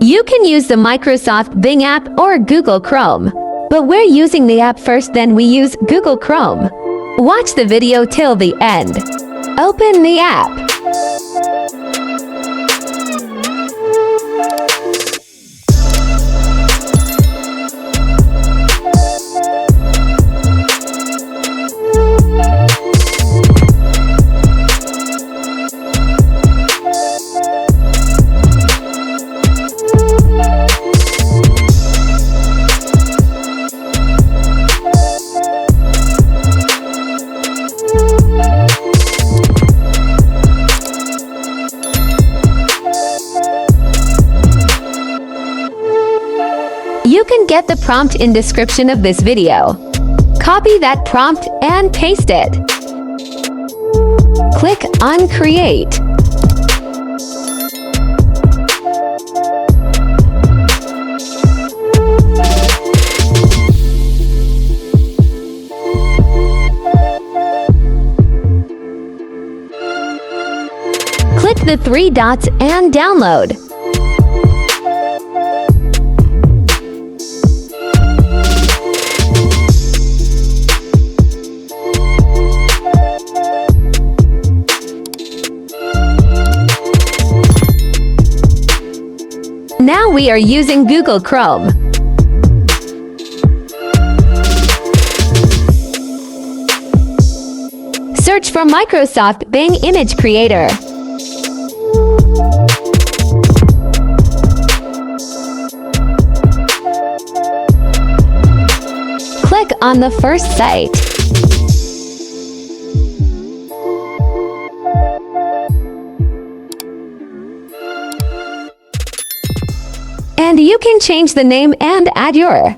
You can use the Microsoft Bing app or Google Chrome. But we're using the app first, then we use Google Chrome. Watch the video till the end. Open the app. You can get the prompt in description of this video. Copy that prompt and paste it. Click on Create. Click the three dots and download. Now we are using Google Chrome. Search for Microsoft Bing Image Creator. Click on the first site. And you can change the name and add your